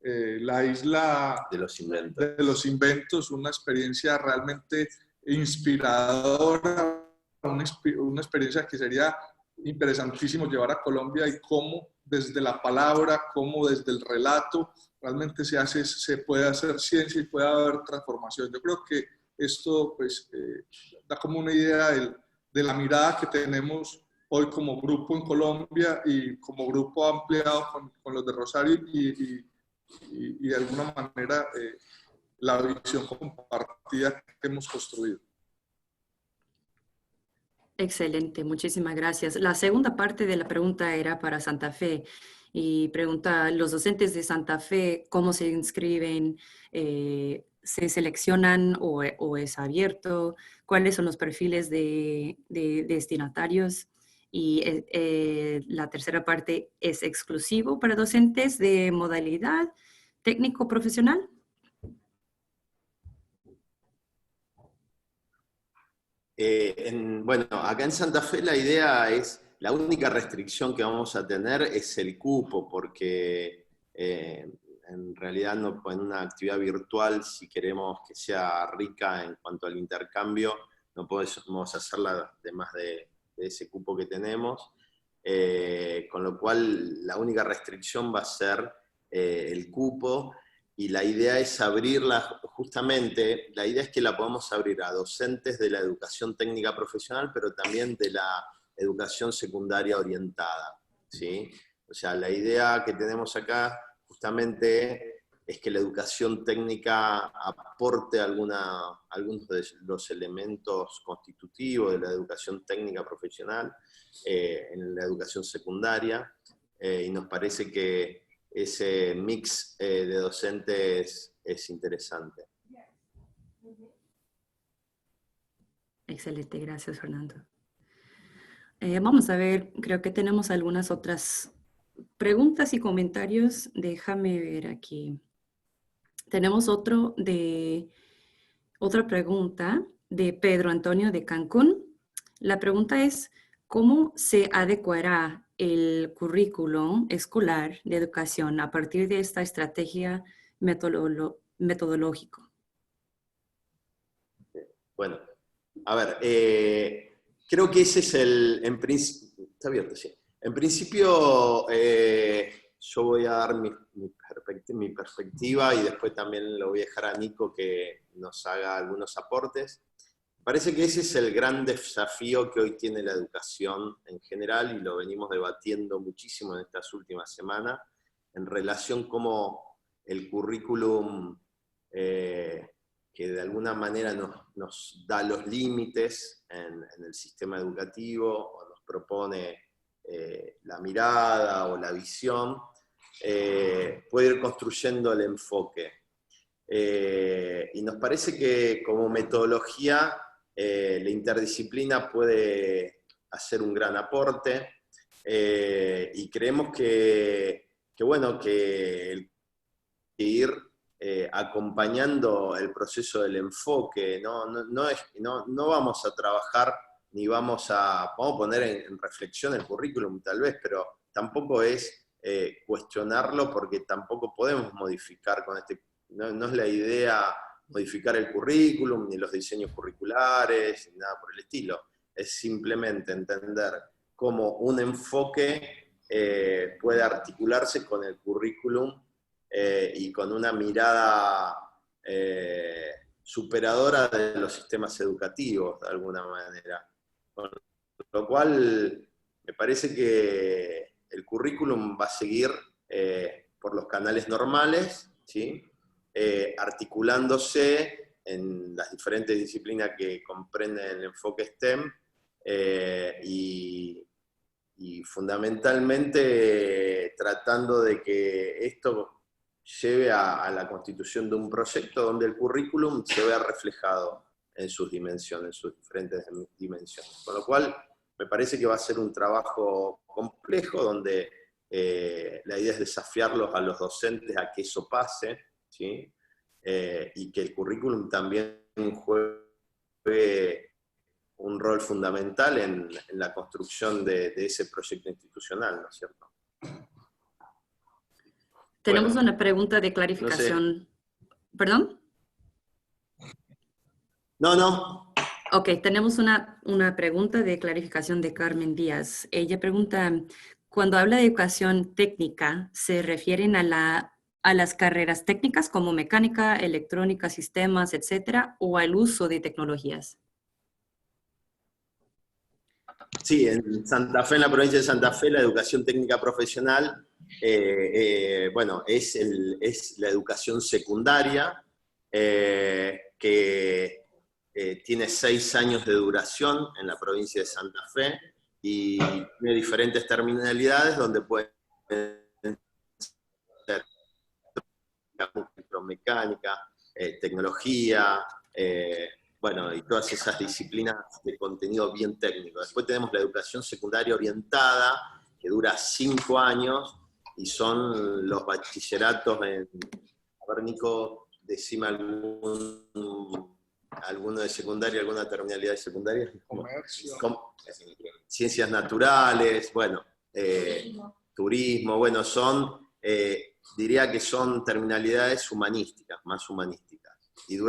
la isla
de los
inventos, una experiencia realmente inspiradora, una experiencia que sería interesantísimo llevar a Colombia, y cómo desde la palabra, cómo desde el relato, realmente se puede hacer ciencia y puede haber transformación. Yo creo que esto pues, da como una idea de la mirada que tenemos hoy como grupo en Colombia y como grupo ampliado con los de Rosario y de alguna manera la visión compartida que hemos construido.
Excelente, muchísimas gracias. La segunda parte de la pregunta era para Santa Fe y pregunta, ¿los docentes de Santa Fe cómo se inscriben? ¿Se seleccionan o es abierto? ¿Cuáles son los perfiles de destinatarios? Y la tercera parte, ¿es exclusivo para docentes de modalidad técnico-profesional?
Bueno, acá en Santa Fe la idea es, la única restricción que vamos a tener es el cupo, porque en realidad no, en una actividad virtual, si queremos que sea rica en cuanto al intercambio, no podemos hacerla de más de ese cupo que tenemos, con lo cual la única restricción va a ser el cupo. Y la idea es abrirla, justamente, la idea es que la podamos abrir a docentes de la educación técnica profesional, pero también de la educación secundaria orientada, ¿sí? O sea, la idea que tenemos acá, justamente, es que la educación técnica aporte algunos de los elementos constitutivos de la educación técnica profesional en la educación secundaria, y nos parece que ese mix de docentes es interesante.
Excelente, gracias Fernando. Vamos a ver, creo que tenemos algunas otras preguntas y comentarios. Déjame ver aquí. Tenemos otra pregunta de Pedro Antonio de Cancún. La pregunta es, ¿cómo se adecuará el currículum escolar de educación a partir de esta estrategia metodológica?
Bueno, a ver, creo que ese es en principio, está abierto, sí. En principio, yo voy a dar mi perspectiva y después también lo voy a dejar a Nico que nos haga algunos aportes. Parece que ese es el gran desafío que hoy tiene la educación en general, y lo venimos debatiendo muchísimo en estas últimas semanas, en relación cómo el currículum, que de alguna manera nos da los límites en el sistema educativo, o nos propone la mirada o la visión, puede ir construyendo el enfoque. Y nos parece que como metodología, la interdisciplina puede hacer un gran aporte, y creemos que ir acompañando el proceso del enfoque, no vamos a trabajar ni vamos a poner en reflexión el currículum tal vez, pero tampoco es cuestionarlo, porque tampoco podemos modificar con no es la idea modificar el currículum, ni los diseños curriculares, ni nada por el estilo. Es simplemente entender cómo un enfoque puede articularse con el currículum y con una mirada superadora de los sistemas educativos, de alguna manera. Con lo cual, me parece que el currículum va a seguir por los canales normales, ¿sí? Articulándose en las diferentes disciplinas que comprenden el enfoque STEM y fundamentalmente tratando de que esto lleve a la constitución de un proyecto donde el currículum se vea reflejado en sus dimensiones, en sus diferentes dimensiones. Con lo cual, me parece que va a ser un trabajo complejo donde la idea es desafiarlos a los docentes a que eso pase, ¿sí? Y que el currículum también juegue un rol fundamental en la construcción de ese proyecto institucional, ¿no es cierto?
Tenemos
Bueno,
una pregunta de clarificación.
no sé.
¿Perdón?
No.
Ok, tenemos una pregunta de clarificación de Carmen Díaz. Ella pregunta, cuando habla de educación técnica, ¿se refieren a las carreras técnicas como mecánica, electrónica, sistemas, etcétera, o al uso de tecnologías?
Sí, en Santa Fe, en la provincia de Santa Fe, la educación técnica profesional, bueno, es la educación secundaria, que tiene 6 años de duración en la provincia de Santa Fe, y tiene diferentes terminalidades donde pueden ser electromecánica, tecnología, bueno, y todas esas disciplinas de contenido bien técnico. Después tenemos la educación secundaria orientada, que dura 5 años, y son los bachilleratos en... A ver, Nico, decime alguno de secundaria, alguna terminalidad de secundaria.
Comercio.
Ciencias naturales, bueno, turismo, bueno, son, diría que son terminalidades humanísticas, más humanísticas. Y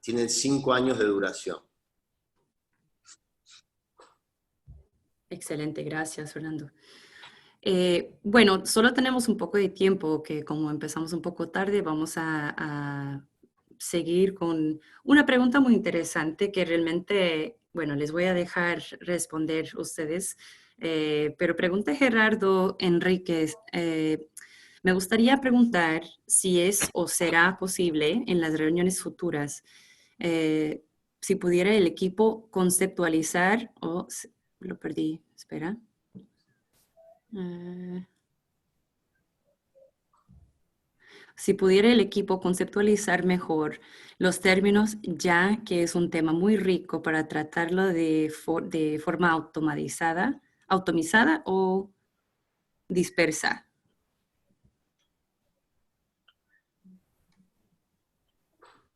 tienen 5 años de duración.
Excelente, gracias, Fernando. Bueno, solo tenemos un poco de tiempo, que como empezamos un poco tarde, vamos a seguir con una pregunta muy interesante que realmente, bueno, les voy a dejar responder ustedes, pero pregunta Gerardo Enríquez. Me gustaría preguntar si es o será posible en las reuniones futuras, si pudiera el equipo conceptualizar, lo perdí, espera. Si pudiera el equipo conceptualizar mejor los términos, ya que es un tema muy rico para tratarlo de forma automizada o dispersa.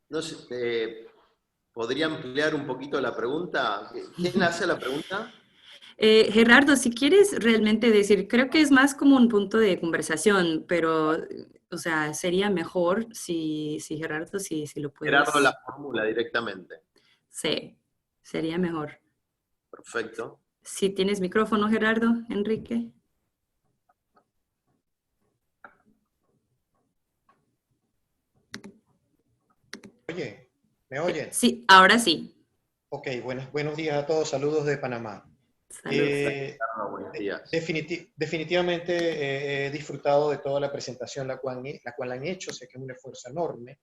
No sé, ¿podría ampliar un poquito la pregunta? ¿Quién hace la pregunta?
Gerardo, si quieres realmente decir, creo que es más como un punto de conversación, pero, o sea, sería mejor si Gerardo, si lo puedes...
Gerardo la formula directamente.
Sí, sería mejor.
Perfecto.
Si tienes micrófono, Gerardo, Enrique.
Oye, ¿me oyen?
Sí, ahora sí.
Ok, buenos días a todos, saludos de Panamá.
Buenos días.
Definitivamente he disfrutado de toda la presentación la cual han hecho, sé que es un esfuerzo enorme,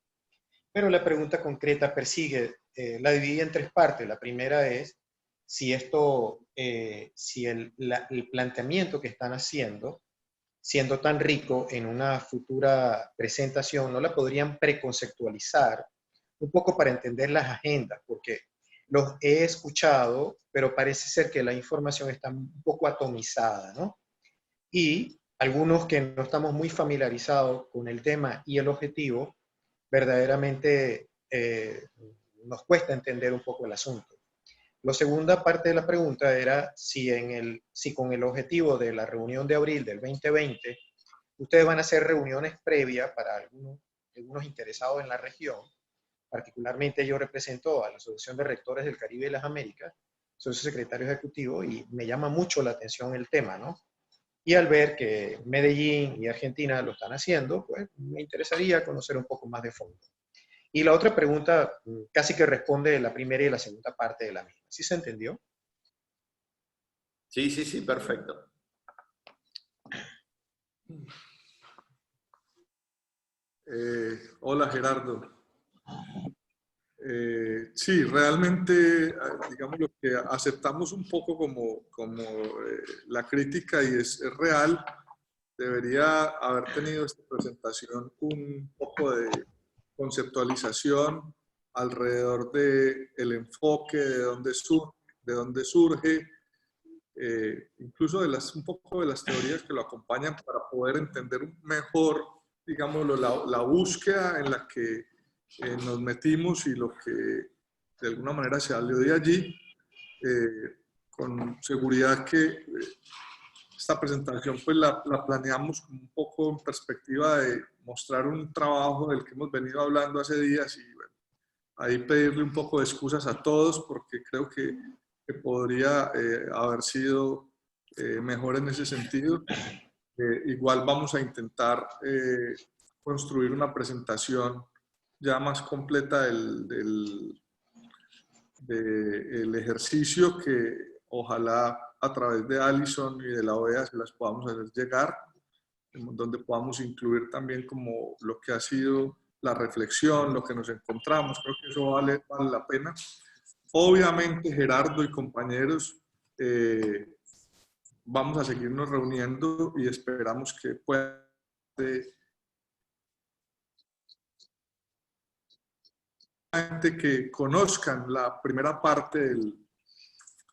pero la pregunta concreta persigue, la dividí en 3 partes. La primera es si el planteamiento que están haciendo, siendo tan rico en una futura presentación, no la podrían preconceptualizar un poco para entender las agendas, porque los he escuchado, pero parece ser que la información está un poco atomizada, ¿no? Y algunos que no estamos muy familiarizados con el tema y el objetivo, verdaderamente nos cuesta entender un poco el asunto. La segunda parte de la pregunta era si con el objetivo de la reunión de abril del 2020, ustedes van a hacer reuniones previas para algunos interesados en la región, particularmente yo represento a la Asociación de Rectores del Caribe y las Américas, soy su secretario ejecutivo y me llama mucho la atención el tema, ¿no? Y al ver que Medellín y Argentina lo están haciendo, pues me interesaría conocer un poco más de fondo. Y la otra pregunta casi que responde la primera y la segunda parte de la misma. ¿Sí se entendió?
Sí, sí, sí, perfecto.
Hola Gerardo. Sí, realmente, digamos, lo que aceptamos un poco como la crítica y es real, debería haber tenido esta presentación un poco de conceptualización alrededor del enfoque, de dónde surge, incluso un poco de las teorías que lo acompañan para poder entender mejor, digámoslo, la búsqueda en la que nos metimos y lo que de alguna manera se salió de allí. Con seguridad que esta presentación pues la planeamos como un poco en perspectiva de mostrar un trabajo del que hemos venido hablando hace días y bueno, ahí pedirle un poco de excusas a todos porque creo que podría haber sido mejor en ese sentido. Igual vamos a intentar construir una presentación ya más completa del ejercicio que ojalá a través de Alison y de la OEA se las podamos hacer llegar, donde podamos incluir también como lo que ha sido la reflexión, lo que nos encontramos. Creo que eso vale la pena. Obviamente, Gerardo y compañeros, vamos a seguirnos reuniendo y esperamos que pueda que conozcan la primera parte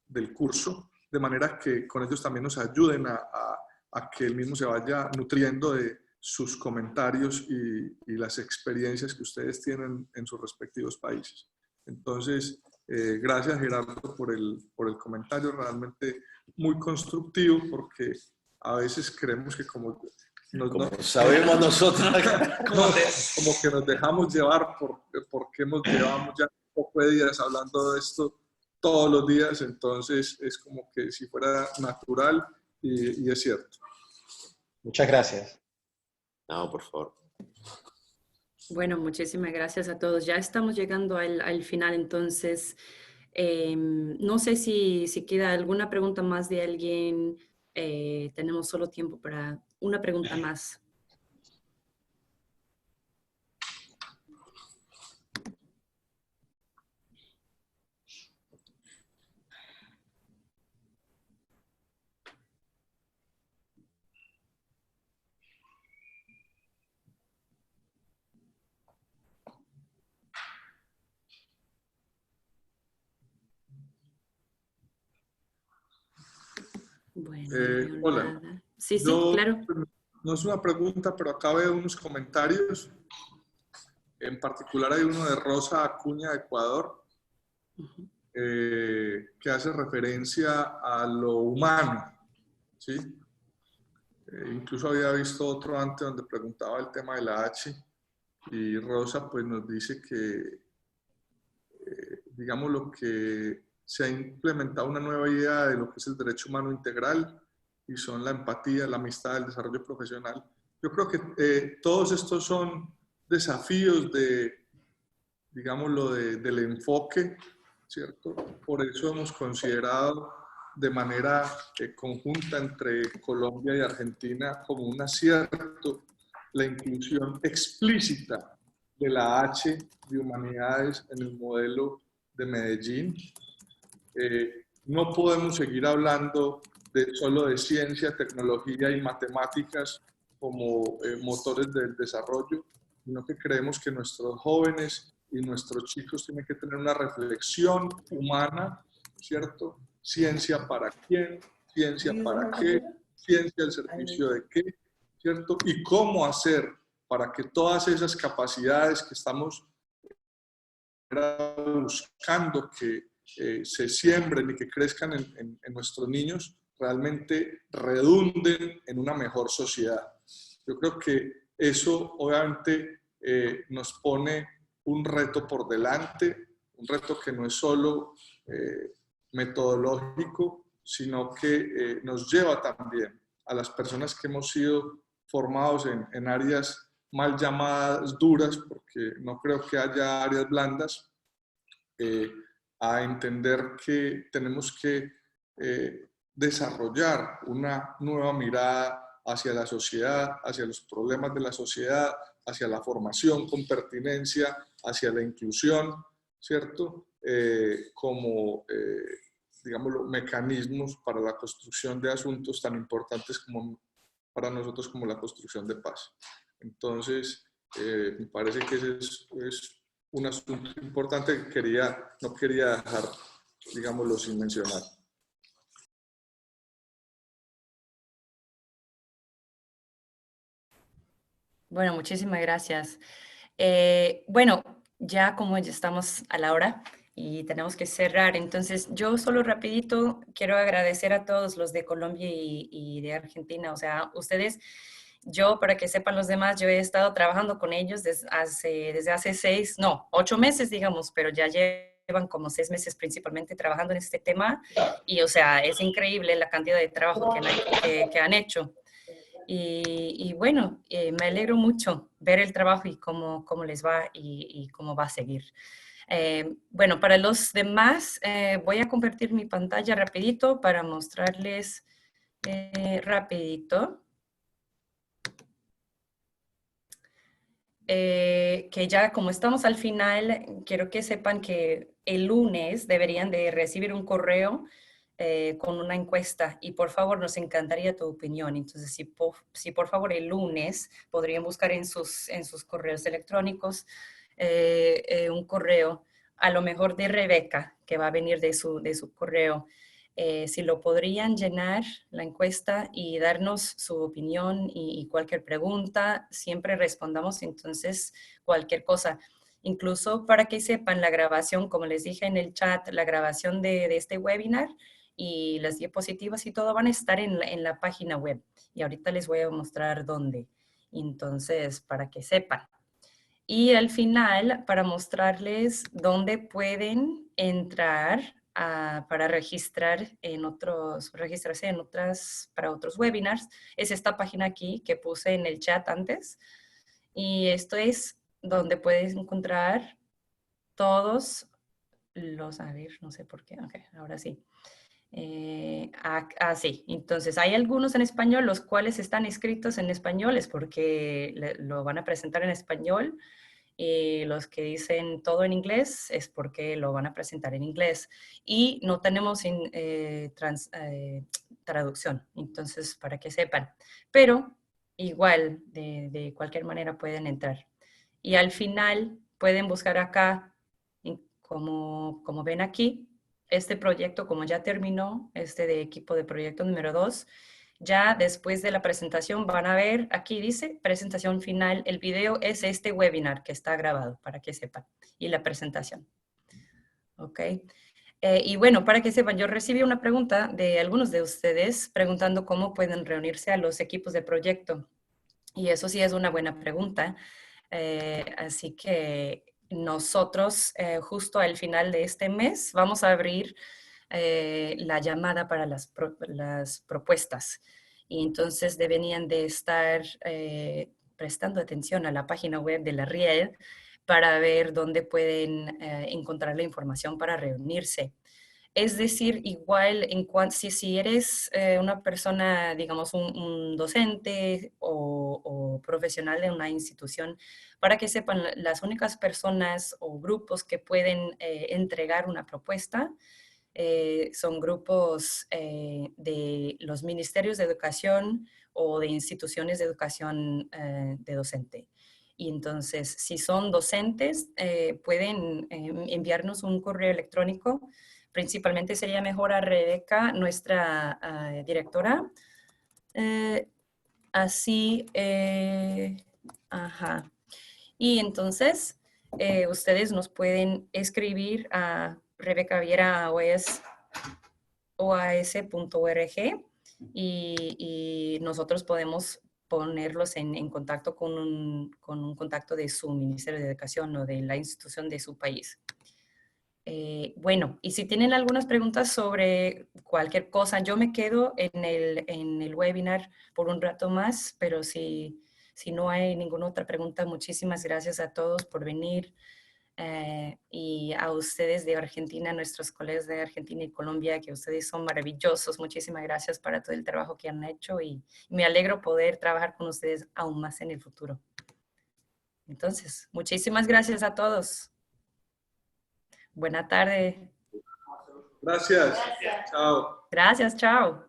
del curso, de manera que con ellos también nos ayuden a que el mismo se vaya nutriendo de sus comentarios y las experiencias que ustedes tienen en sus respectivos países. Entonces, gracias Gerardo por el comentario, realmente muy constructivo, porque a veces creemos que como
sabemos nosotros
como que nos dejamos llevar porque llevamos ya un poco de días hablando de esto todos los días, entonces es como que si fuera natural y es cierto.
Muchas gracias.
No, por favor.
Bueno, muchísimas gracias a todos. Ya estamos llegando al final, entonces no sé si queda alguna pregunta más de alguien. Tenemos solo tiempo para una pregunta más. Bueno,
hola.
nada. Sí, claro.
No es una pregunta, pero acá veo unos comentarios. En particular hay uno de Rosa Acuña, de Ecuador, que hace referencia a lo humano, ¿sí? Incluso había visto otro antes donde preguntaba el tema de la H, y Rosa pues nos dice que, digamos, lo que se ha implementado una nueva idea de lo que es el derecho humano integral, y son la empatía, la amistad, el desarrollo profesional. Yo creo que todos estos son desafíos del enfoque, ¿cierto? Por eso hemos considerado de manera conjunta entre Colombia y Argentina como un acierto la inclusión explícita de la H de humanidades en el modelo de Medellín. No podemos seguir hablando solo de ciencia, tecnología y matemáticas como motores del desarrollo, sino que creemos que nuestros jóvenes y nuestros chicos tienen que tener una reflexión humana, ¿cierto? Ciencia para quién, ciencia para qué, ciencia al servicio de qué, ¿cierto? Y cómo hacer para que todas esas capacidades que estamos buscando que se siembren y que crezcan en nuestros niños, realmente redunden en una mejor sociedad. Yo creo que eso obviamente nos pone un reto por delante, un reto que no es solo metodológico, sino que nos lleva también a las personas que hemos sido formados en áreas mal llamadas duras, porque no creo que haya áreas blandas, a entender que tenemos que desarrollar una nueva mirada hacia la sociedad, hacia los problemas de la sociedad, hacia la formación con pertinencia, hacia la inclusión, ¿cierto? Como, digámoslo, mecanismos para la construcción de asuntos tan importantes como para nosotros como la construcción de paz. Entonces, me parece que ese es un asunto importante que no quería dejar, digámoslo, sin mencionar.
Bueno, muchísimas gracias. Bueno, ya como ya estamos a la hora y tenemos que cerrar, entonces yo solo rapidito quiero agradecer a todos los de Colombia y de Argentina. O sea, ustedes, yo, para que sepan los demás, yo he estado trabajando con ellos desde hace 8 meses, digamos, pero ya llevan como 6 meses principalmente trabajando en este tema y, o sea, es increíble la cantidad de trabajo que han hecho. Y bueno, me alegro mucho ver el trabajo y cómo les va y cómo va a seguir. Bueno, para los demás, voy a compartir mi pantalla rapidito para mostrarles rapidito. Que ya como estamos al final, quiero que sepan que el lunes deberían de recibir un correo con una encuesta y por favor nos encantaría tu opinión. Entonces, si por favor el lunes podrían buscar en sus correos electrónicos un correo, a lo mejor de Rebeca, que va a venir de su correo. Si lo podrían llenar la encuesta y darnos su opinión y cualquier pregunta, siempre respondamos entonces cualquier cosa. Incluso para que sepan la grabación, como les dije en el chat, la grabación de este webinar y las diapositivas y todo van a estar en la página web. Y ahorita les voy a mostrar dónde. Entonces, para que sepan. Y al final, para mostrarles dónde pueden entrar para registrarse para otros webinars, es esta página aquí que puse en el chat antes. Y esto es donde puedes encontrar todos los, a ver, no sé por qué, ok, ahora sí. Sí, entonces hay algunos en español, los cuales están escritos en español, es porque lo van a presentar en español, y los que dicen todo en inglés es porque lo van a presentar en inglés, y no tenemos traducción, entonces para que sepan, pero igual, de cualquier manera pueden entrar. Y al final pueden buscar acá, como ven aquí, este proyecto, como ya terminó, de equipo de proyecto número 2, ya después de la presentación van a ver, aquí dice presentación final, el video es este webinar que está grabado, para que sepan, y la presentación. Ok. Y bueno, para que sepan, yo recibí una pregunta de algunos de ustedes preguntando cómo pueden reunirse a los equipos de proyecto. Y eso sí es una buena pregunta. Así que nosotros, justo al final de este mes, vamos a abrir la llamada para las propuestas. Y entonces deberían de estar prestando atención a la página web de la RIED para ver dónde pueden encontrar la información para reunirse. Es decir, igual si eres una persona, digamos, un docente o profesional de una institución, para que sepan, las únicas personas o grupos que pueden entregar una propuesta son grupos de los ministerios de educación o de instituciones de educación de docente. Y entonces, si son docentes, pueden enviarnos un correo electrónico. Principalmente sería mejor a Rebeca, nuestra directora. Ajá. Y entonces, ustedes nos pueden escribir a rebecaviera@oas.org y nosotros podemos ponerlos en contacto con un contacto de su Ministerio de Educación o de la institución de su país. Bueno, y si tienen algunas preguntas sobre cualquier cosa, yo me quedo en el webinar por un rato más, pero si no hay ninguna otra pregunta, muchísimas gracias a todos por venir y a ustedes de Argentina, nuestros colegas de Argentina y Colombia, que ustedes son maravillosos. Muchísimas gracias para todo el trabajo que han hecho y me alegro poder trabajar con ustedes aún más en el futuro. Entonces, muchísimas gracias a todos. Buena tarde.
Gracias. Chao.
Gracias, chao.